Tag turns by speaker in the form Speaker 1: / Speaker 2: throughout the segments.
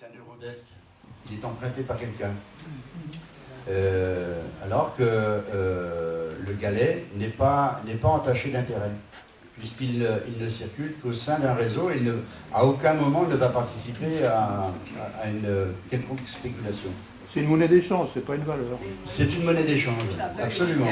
Speaker 1: est un euro dette. Il est emprunté par quelqu'un. Alors que le galet n'est pas entaché d'intérêt, puisqu'il ne circule qu'au sein d'un réseau et à aucun moment ne va participer à une quelconque spéculation.
Speaker 2: C'est une monnaie d'échange, c'est pas une valeur.
Speaker 1: C'est une monnaie d'échange, absolument.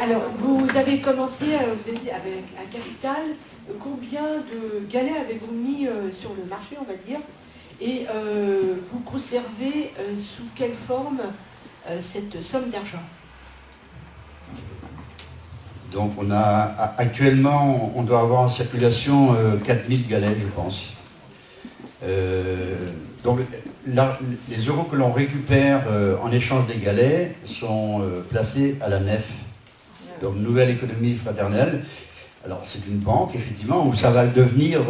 Speaker 3: Alors, vous avez commencé, vous étiez avec un capital. Combien de galets avez-vous mis sur le marché, on va dire, et vous conservez sous quelle forme cette somme d'argent?
Speaker 1: Donc actuellement, on doit avoir en circulation 4000 galets, je pense. Donc les euros que l'on récupère en échange des galets sont placés à la NEF, donc Nouvelle Économie Fraternelle. Alors c'est une banque, effectivement, où ça va le devenir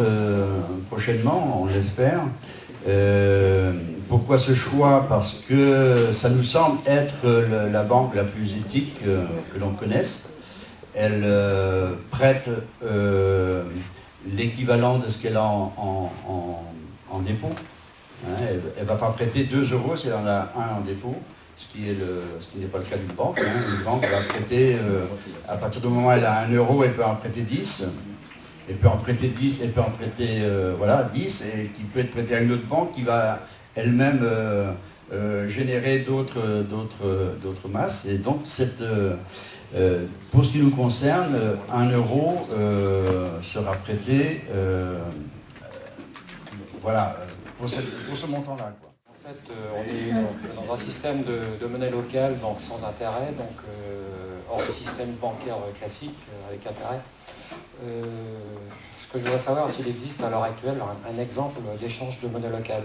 Speaker 1: prochainement, on l'espère. Pourquoi ce choix? Parce que ça nous semble être la banque la plus éthique que l'on connaisse. Elle prête l'équivalent de ce qu'elle a en dépôt. Hein, elle ne va pas prêter 2 euros si elle en a un en dépôt, ce qui n'est pas le cas d'une banque. Hein. Une banque va prêter, à partir du moment où elle a 1 euro, elle peut en prêter 10. Elle peut en prêter 10, elle peut en prêter 10, et qui peut être prêté à une autre banque qui va elle-même générer d'autres masses. Et donc, pour ce qui nous concerne, 1 euro sera prêté pour ce montant-là.
Speaker 4: En fait, on est dans un système de monnaie locale, donc sans intérêt, donc hors du système bancaire classique avec intérêt. Ce que je voudrais savoir, s'il existe à l'heure actuelle un exemple d'échange de monnaie locale,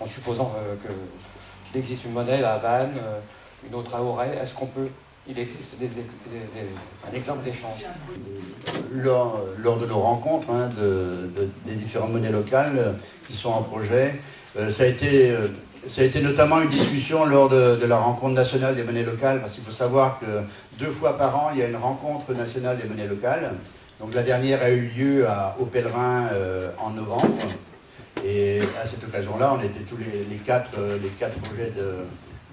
Speaker 4: en supposant qu'il existe une monnaie, la Havane, une autre à Auray. Est-ce qu'il existe un exemple d'échange?
Speaker 1: Lors de nos rencontres des différentes monnaies locales qui sont en projet, ça a été notamment une discussion lors de la rencontre nationale des monnaies locales, parce qu'il faut savoir que 2 fois par an, il y a une rencontre nationale des monnaies locales. Donc la dernière a eu lieu au Pèlerin en novembre. Et à cette occasion-là, on était tous les quatre projets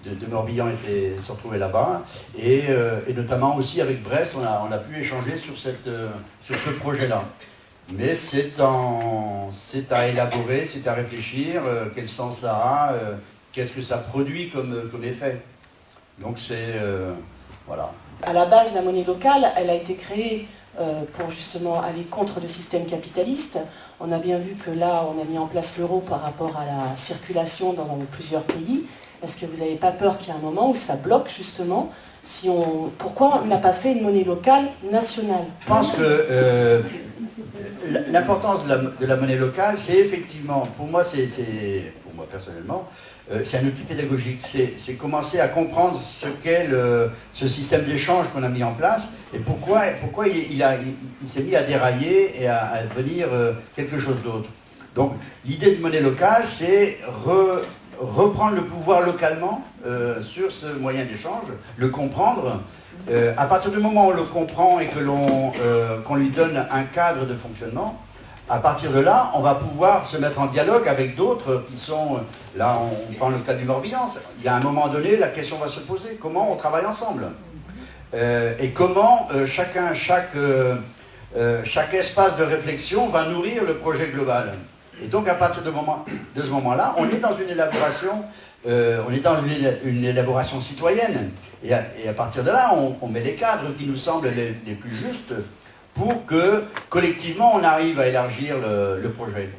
Speaker 1: de Morbihan se retrouvaient là-bas. Et notamment aussi avec Brest, on a pu échanger sur ce projet-là. Mais c'est à élaborer, c'est à réfléchir, quel sens ça a, qu'est-ce que ça produit comme effet. Donc voilà.
Speaker 5: À la base, la monnaie locale, elle a été créée pour justement aller contre le système capitaliste. On a bien vu que là, on a mis en place l'euro par rapport à la circulation dans plusieurs pays. Est-ce que vous n'avez pas peur qu'il y ait un moment où ça bloque justement pourquoi on n'a pas fait une monnaie locale nationale?
Speaker 1: Je pense que l'importance de la monnaie locale, c'est effectivement, pour moi personnellement, c'est un outil pédagogique. C'est commencer à comprendre ce qu'est ce système d'échange qu'on a mis en place et pourquoi il s'est mis à dérailler et à devenir quelque chose d'autre. Donc l'idée de monnaie locale, c'est reprendre le pouvoir localement sur ce moyen d'échange, le comprendre. À partir du moment où on le comprend et qu'on lui donne un cadre de fonctionnement, à partir de là, on va pouvoir se mettre en dialogue avec d'autres qui sont... Là, on prend le cas du Morbihan. Il y a un moment donné, la question va se poser. Comment on travaille ensemble et comment chaque espace de réflexion va nourrir le projet global. Et donc, à partir de ce moment-là, on est dans une élaboration, une élaboration citoyenne. Et à partir de là, on met les cadres qui nous semblent les plus justes pour que, collectivement, on arrive à élargir le projet.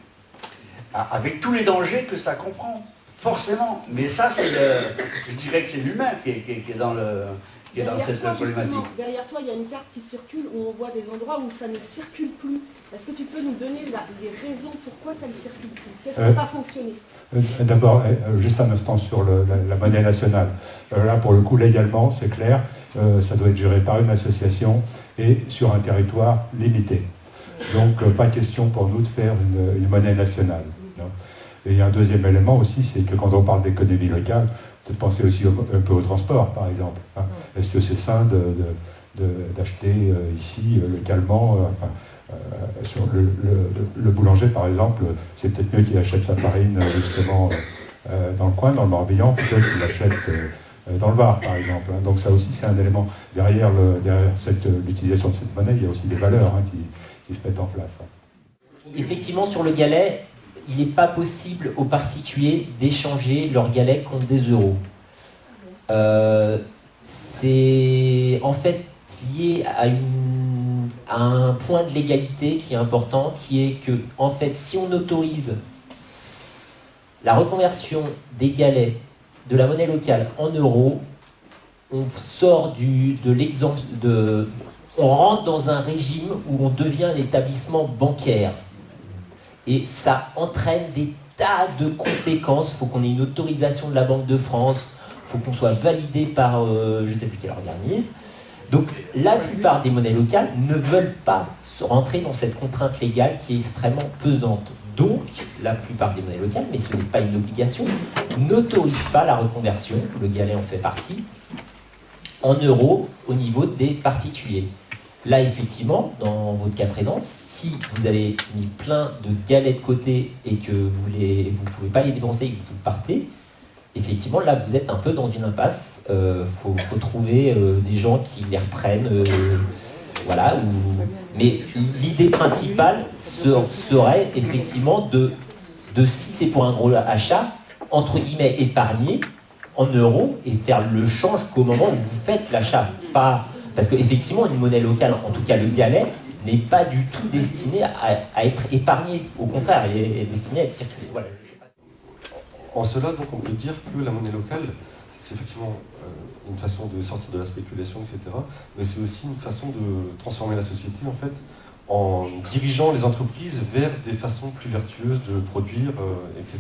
Speaker 1: Avec tous les dangers que ça comprend, forcément. Mais ça, je dirais que c'est l'humain qui est dans cette problématique.
Speaker 6: Derrière toi, il y a une carte qui circule où on voit des endroits où ça ne circule plus. Est-ce que tu peux nous donner les raisons pourquoi ça ne circule plus? Qu'est-ce qui n'a pas fonctionné?
Speaker 7: D'abord, juste un instant sur la monnaie nationale. Là, pour le coup, légalement, c'est clair, ça doit être géré par une association et sur un territoire limité. Donc, pas question pour nous de faire une monnaie nationale. Et il y a un deuxième élément aussi, c'est que quand on parle d'économie locale, c'est de penser aussi un peu au transport, par exemple. Est-ce que c'est sain d'acheter ici, localement Sur le boulanger, par exemple, c'est peut-être mieux qu'il achète sa farine justement dans le coin, dans le Morbihan, plutôt qu'il l'achète dans le Var, par exemple. Donc ça aussi, c'est un élément. Derrière l'utilisation de cette monnaie, il y a aussi des valeurs qui se mettent en place.
Speaker 8: Effectivement, sur le galet, il n'est pas possible aux particuliers d'échanger leur galet contre des euros. C'est en fait lié à un point de légalité qui est important, qui est que, en fait, si on autorise la reconversion des galets de la monnaie locale en euros, on sort de l'exemple on rentre dans un régime où on devient un établissement bancaire. Et ça entraîne des tas de conséquences. Il faut qu'on ait une autorisation de la Banque de France, il faut qu'on soit validé par je ne sais plus quel organisme. Donc la plupart des monnaies locales ne veulent pas rentrer dans cette contrainte légale qui est extrêmement pesante. Donc la plupart des monnaies locales, mais ce n'est pas une obligation, n'autorisent pas la reconversion, le galet en fait partie, en euros au niveau des particuliers. Là effectivement, dans votre cas présent, si vous avez mis plein de galets de côté et que vous ne pouvez pas les dépenser et que vous partez, effectivement, là, vous êtes un peu dans une impasse. Faut trouver des gens qui les reprennent. Voilà. Mais l'idée principale serait effectivement de si c'est pour un gros achat, entre guillemets, épargner en euros et faire le change qu'au moment où vous faites l'achat. Parce qu'effectivement, une monnaie locale, en tout cas le galet, n'est pas du tout destiné à être épargné. Au contraire, il est destiné à être circulé. Voilà.
Speaker 9: En cela, donc, on peut dire que la monnaie locale, c'est effectivement une façon de sortir de la spéculation, etc. Mais c'est aussi une façon de transformer la société, en fait, en dirigeant les entreprises vers des façons plus vertueuses de produire, etc.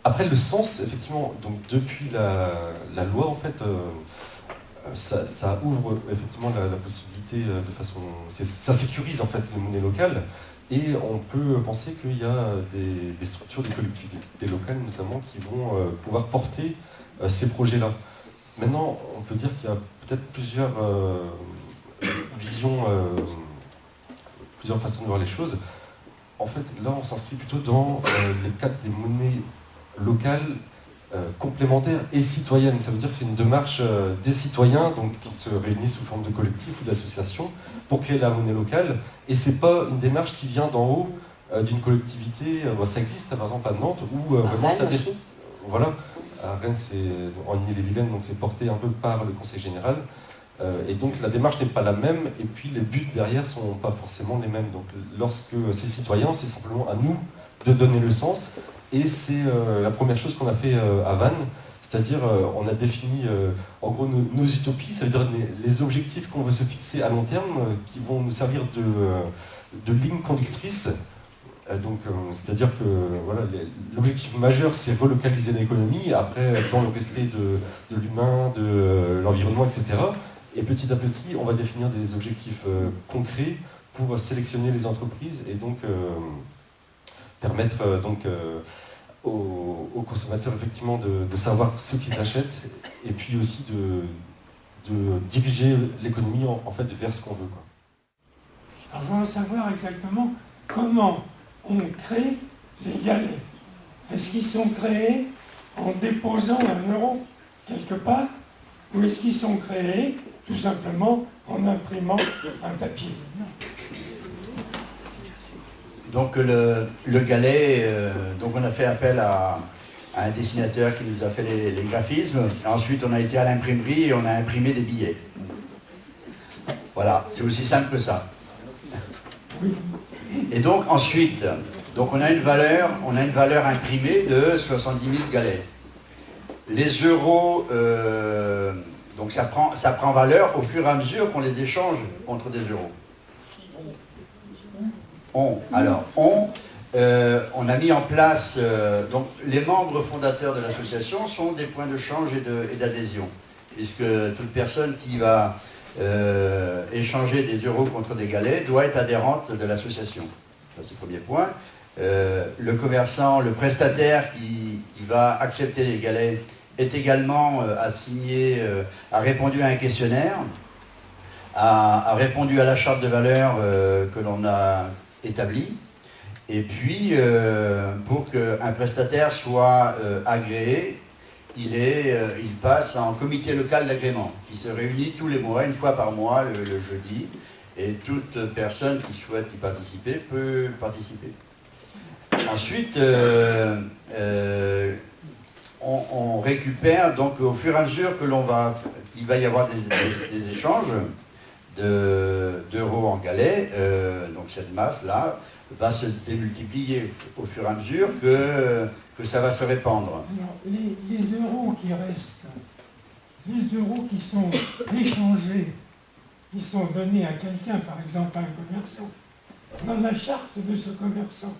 Speaker 9: Après, le sens, effectivement, donc depuis la loi, en fait, ça ouvre effectivement la possibilité de façon... Ça sécurise, en fait, les monnaies locales. Et on peut penser qu'il y a des structures, des collectivités locales notamment, qui vont pouvoir porter ces projets-là. Maintenant, on peut dire qu'il y a peut-être plusieurs visions, plusieurs façons de voir les choses. En fait, là, on s'inscrit plutôt dans les cadres des monnaies locales complémentaires et citoyennes. Ça veut dire que c'est une démarche des citoyens donc, qui se réunissent sous forme de collectif ou d'association pour créer la monnaie locale. Et c'est pas une démarche qui vient d'en haut d'une collectivité. Ça existe par exemple à Nantes où vraiment ça dépend. Voilà, à Rennes c'est en Ille-et-Vilaine, donc c'est porté un peu par le Conseil général. Et donc la démarche n'est pas la même et puis les buts derrière sont pas forcément les mêmes. Donc lorsque c'est citoyen, c'est simplement à nous de donner le sens. Et c'est la première chose qu'on a fait à Vannes, c'est-à-dire on a défini en gros nos utopies, ça veut dire les objectifs qu'on veut se fixer à long terme, qui vont nous servir de ligne conductrice. C'est-à-dire que voilà, l'objectif majeur c'est relocaliser l'économie, après dans le respect de l'humain, de l'environnement, etc. Et petit à petit, on va définir des objectifs concrets pour sélectionner les entreprises et donc permettre aux consommateurs effectivement de savoir ce qu'ils achètent et puis aussi de diriger l'économie en fait vers ce qu'on veut, quoi.
Speaker 10: Alors je voudrais savoir exactement comment on crée les galets. Est-ce qu'ils sont créés en déposant un euro quelque part ou est-ce qu'ils sont créés tout simplement en imprimant un papier?
Speaker 1: Donc le galet, donc on a fait appel à un dessinateur qui nous a fait les graphismes. Ensuite on a été à l'imprimerie et on a imprimé des billets. Voilà, c'est aussi simple que ça. Et donc ensuite, donc on a une valeur imprimée de 70 000 galets. Les euros, donc ça prend valeur au fur et à mesure qu'on les échange contre des euros. On a mis en place, donc les membres fondateurs de l'association sont des points de change et d'adhésion, puisque toute personne qui va échanger des euros contre des galets doit être adhérente de l'association. Ça c'est le premier point. Le commerçant, le prestataire qui va accepter les galets est également assigné, a répondu à un questionnaire a répondu à la charte de valeurs que l'on a établie. Et puis, pour qu'un prestataire soit agréé, il passe en comité local d'agrément, qui se réunit tous les mois, une fois par mois, le jeudi, et toute personne qui souhaite y participer peut participer. Ensuite, on récupère, donc au fur et à mesure qu'il va y avoir des échanges d'euros en galets, donc cette masse-là va se démultiplier au fur et à mesure que ça va se répandre.
Speaker 10: Alors, les euros qui restent, les euros qui sont échangés, qui sont donnés à quelqu'un, par exemple à un commerçant, dans la charte de ce commerçant,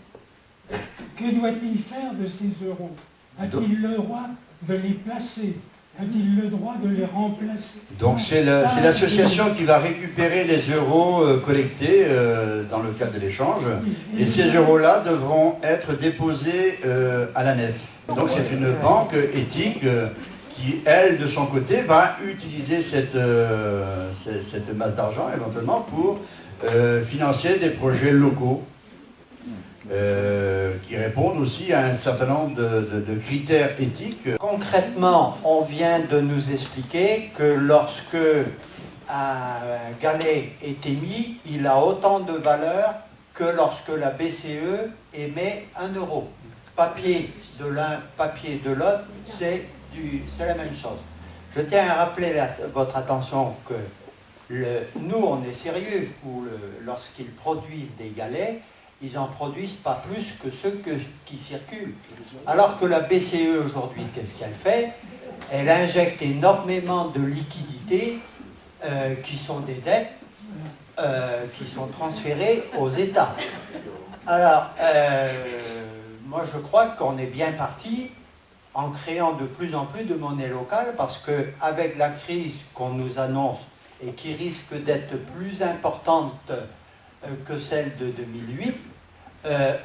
Speaker 10: que doit-il faire de ces euros? A-t-il le droit de les placer? A-t-il le droit de les remplacer?
Speaker 1: Donc c'est l'association qui va récupérer les euros collectés dans le cadre de l'échange, et ces euros-là devront être déposés à la nef. Donc c'est une banque éthique qui, elle, de son côté, va utiliser cette masse d'argent éventuellement pour financer des projets locaux qui répondent aussi à un certain nombre de critères éthiques.
Speaker 11: Concrètement, on vient de nous expliquer que lorsque un galet est émis, il a autant de valeur que lorsque la BCE émet 1 euro. Papier de l'un, papier de l'autre, c'est la même chose. Je tiens à rappeler votre attention que nous, on est sérieux, lorsqu'ils produisent des galets, ils n'en produisent pas plus que ceux qui circulent. Alors que la BCE aujourd'hui, qu'est-ce qu'elle fait? Elle injecte énormément de liquidités qui sont des dettes qui sont transférées aux États. Alors, moi je crois qu'on est bien parti en créant de plus en plus de monnaie locale, parce qu'avec la crise qu'on nous annonce et qui risque d'être plus importante que celle de 2008,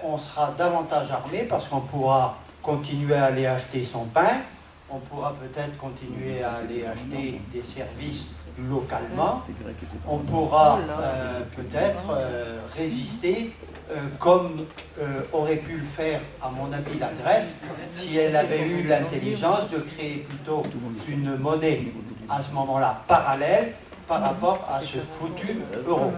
Speaker 11: on sera davantage armé, parce qu'on pourra continuer à aller acheter son pain, on pourra peut-être continuer à aller acheter des services localement, on pourra peut-être résister comme aurait pu le faire, à mon avis, la Grèce, si elle avait eu l'intelligence de créer plutôt une monnaie à ce moment-là parallèle par rapport à ce foutu euro.